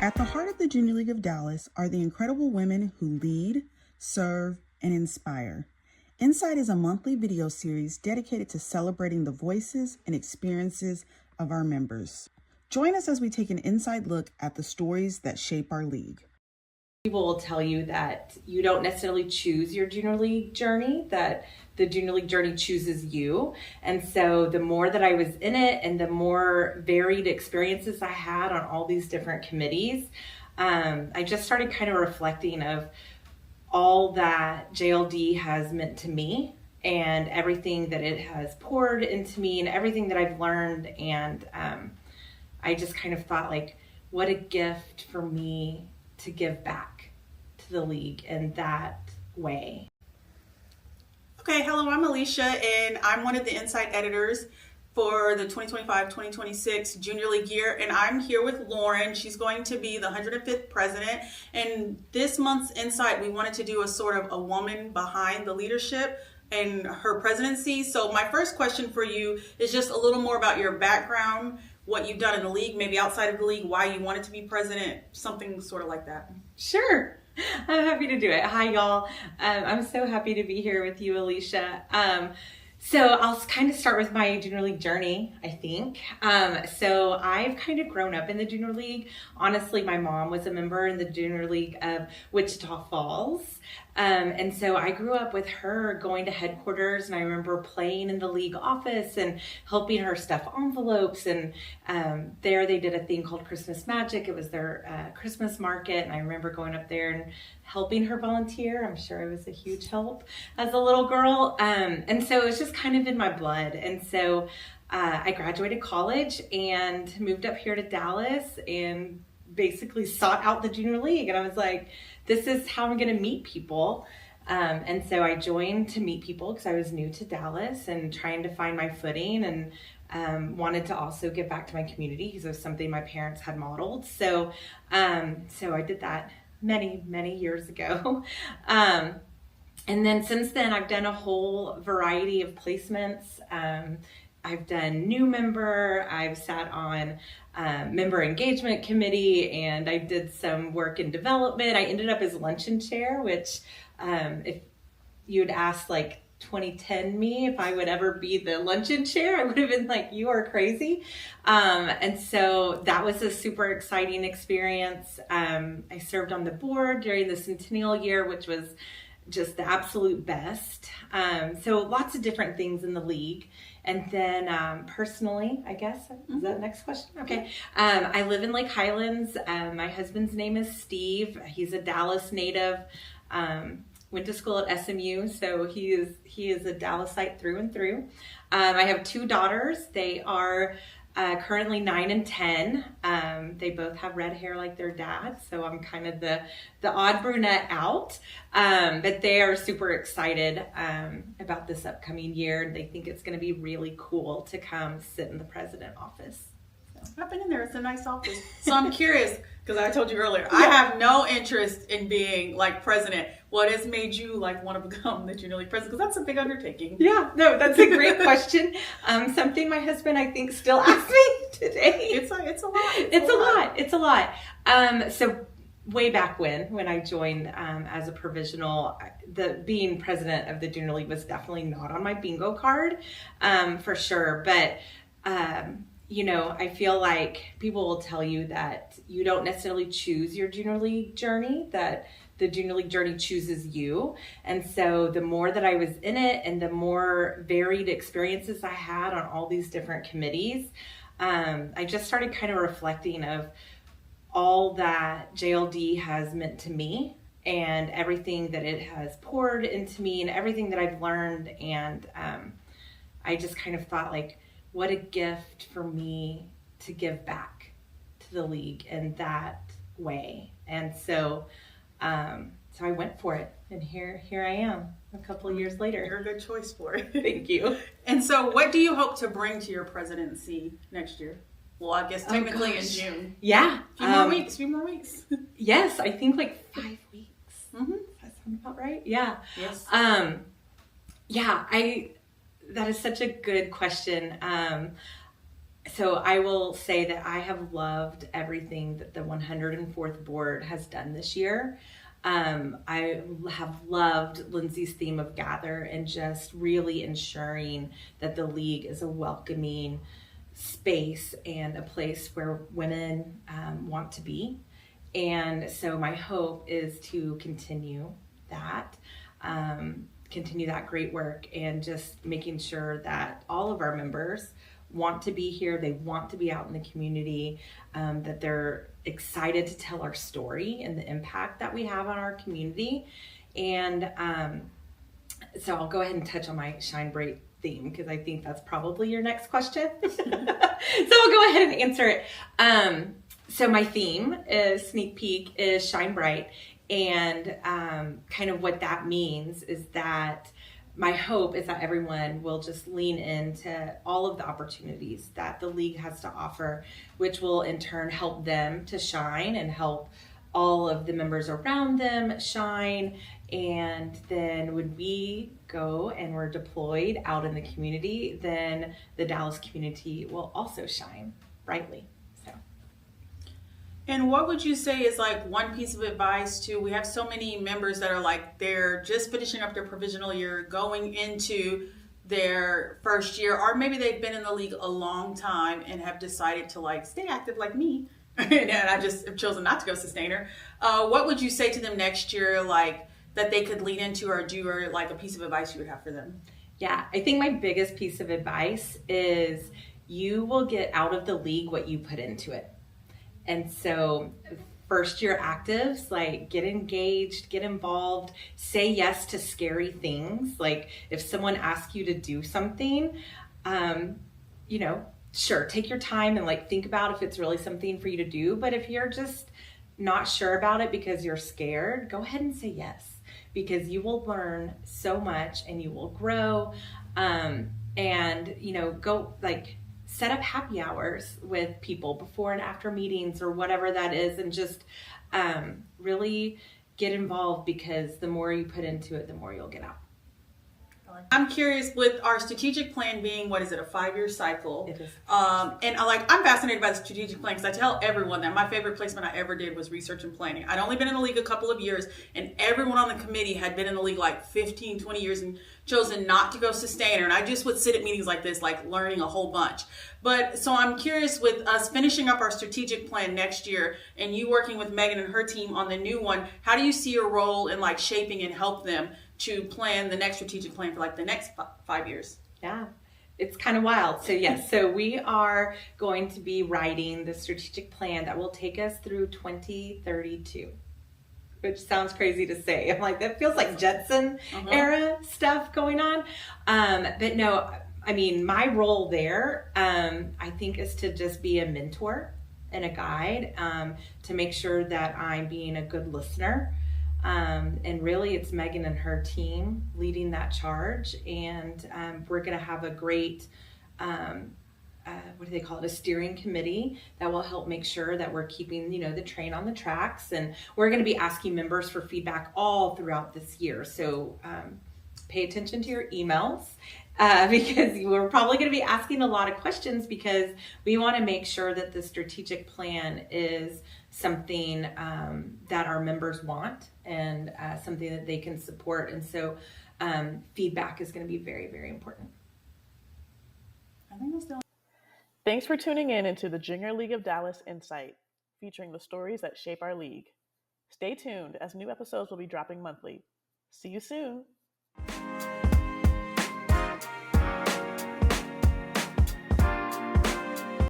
At the heart of the Junior League of Dallas are the incredible women who lead, serve, and inspire. InSight is a monthly video series dedicated to celebrating the voices and experiences of our members. Join us as we take an inside look at the stories that shape our league. People will tell you that you don't necessarily choose your junior league journey, that the junior league journey chooses you. And so the more that I was in it and the more varied experiences I had on all these different committees, I just started kind of reflecting of all that JLD has meant to me and everything that it has poured into me and everything that I've learned. And I just kind of thought, like, what a gift for me to give back to the league in that way. Okay, hello, I'm Alicia, and I'm one of the InSight editors for the 2025-2026 Junior League year, and I'm here with Lauren. She's going to be the 105th president, and this month's InSight, we wanted to do a sort of a woman behind the leadership and her presidency. So my first question for you is just a little more about your background, what you've done in the league, maybe outside of the league, why you wanted to be president, something sort of like that. Sure. I'm happy to do it. Hi, y'all. I'm so happy to be here with you, Alicia. So I'll kind of start with my junior league journey, I think. So I've kind of grown up in the junior league. Honestly, my mom was a member in the junior league of Wichita Falls. And so I grew up with her going to headquarters, and I remember playing in the league office and helping her stuff envelopes. And there they did a thing called Christmas Magic. It was their Christmas market. And I remember going up there and helping her volunteer. I'm sure it was a huge help as a little girl. And so it was just kind of in my blood. And so I graduated college and moved up here to Dallas and basically sought out the junior league. And I was like, this is how I'm going to meet people. And so I joined to meet people because I was new to Dallas and trying to find my footing, and wanted to also give back to my community because it was something my parents had modeled. So I did that many years ago. And then since then, I've done a whole variety of placements. I've done new member, I've sat on member engagement committee, and I did some work in development. I ended up as luncheon chair, which if you'd asked like 2010 me if I would ever be the luncheon chair, I would have been like, you are crazy. And so that was a super exciting experience. I served on the board during the centennial year, which was just the absolute best. So lots of different things in the league. And then personally, I guess, is that the next question? Okay. I live in Lake Highlands. My husband's name is Steve. He's a Dallas native. Went to school at SMU, so he is a Dallasite through and through. I have two daughters. They are currently 9 and 10. They both have red hair like their dad, so I'm kind of the odd brunette out. But they are super excited about this upcoming year. They think it's going to be really cool to come sit in the president office. I've been in there. It's a nice office. So I'm curious, because I told you earlier, I have no interest in being like president. What has made you like want to become the junior league president? Because that's a big undertaking. Yeah, no, that's a great question. Something my husband, I think, still asks me today. It's a lot. It's a lot. So way back when I joined as a provisional, being president of the junior league was definitely not on my bingo card, for sure. But I feel like people will tell you that you don't necessarily choose your junior league journey, that the junior league journey chooses you. And so the more that I was in it and the more varied experiences I had on all these different committees, I just started kind of reflecting of all that JLD has meant to me and everything that it has poured into me and everything that I've learned. And I just kind of thought, like, what a gift for me to give back to the league in that way. And so I went for it, and here I am a couple of years later. You're a good choice for it. Thank you. And so what do you hope to bring to your presidency next year? Well, I guess technically in June. Yeah. A few more weeks. Yes, I think like 5 weeks. Mm-hmm. Does that sound about right? Yeah. Yes. That is such a good question. So I will say that I have loved everything that the 104th board has done this year. I have loved Lindsay's theme of gather and just really ensuring that the league is a welcoming space and a place where women want to be. And so my hope is to continue that great work and just making sure that all of our members want to be here, they want to be out in the community, that they're excited to tell our story and the impact that we have on our community. And so I'll go ahead and touch on my Shine Bright theme because I think that's probably your next question. So I'll go ahead and answer it. So my theme is sneak peek is Shine Bright. And kind of what that means is that my hope is that everyone will just lean into all of the opportunities that the league has to offer, which will in turn help them to shine and help all of the members around them shine. And then when we go and we're deployed out in the community, then the Dallas community will also shine brightly. And what would you say is like one piece of advice to, we have so many members that are like, they're just finishing up their provisional year, going into their first year, or maybe they've been in the league a long time and have decided to like stay active like me. And I just have chosen not to go sustainer. What would you say to them next year, like that they could lean into or do, or like a piece of advice you would have for them? Yeah, I think my biggest piece of advice is you will get out of the league what you put into it. And so first year actives, like get engaged, get involved, say yes to scary things. Like if someone asks you to do something, sure, take your time and like think about if it's really something for you to do. But if you're just not sure about it because you're scared, go ahead and say yes, because you will learn so much and you will grow. Go like set up happy hours with people before and after meetings or whatever that is, and just really get involved, because the more you put into it, the more you'll get out. I'm curious, with our strategic plan being, what is it, a 5-year cycle? It is. I'm fascinated by the strategic plan because I tell everyone that my favorite placement I ever did was research and planning. I'd only been in the league a couple of years, and everyone on the committee had been in the league like 15, 20 years and chosen not to go sustainer. And I just would sit at meetings like this, like learning a whole bunch. But so I'm curious, with us finishing up our strategic plan next year and you working with Megan and her team on the new one, how do you see your role in like shaping and help them to plan the next strategic plan for like the next 5 years? Yeah, it's kind of wild. So yes, so we are going to be writing the strategic plan that will take us through 2032, which sounds crazy to say. I'm like, that feels like Jetson era stuff going on. But no, I mean, my role there, I think, is to just be a mentor and a guide, to make sure that I'm being a good listener. And really it's Megan and her team leading that charge. And we're going to have a great, what do they call it? A steering committee that will help make sure that we're keeping, the train on the tracks. And we're going to be asking members for feedback all throughout this year. So pay attention to your emails. Because we're probably going to be asking a lot of questions, because we want to make sure that the strategic plan is something that our members want and something that they can support. And so feedback is going to be very, very important. I think that's the Thanks for tuning in into the Junior League of Dallas InSight, featuring the stories that shape our league. Stay tuned, as new episodes will be dropping monthly. See you soon.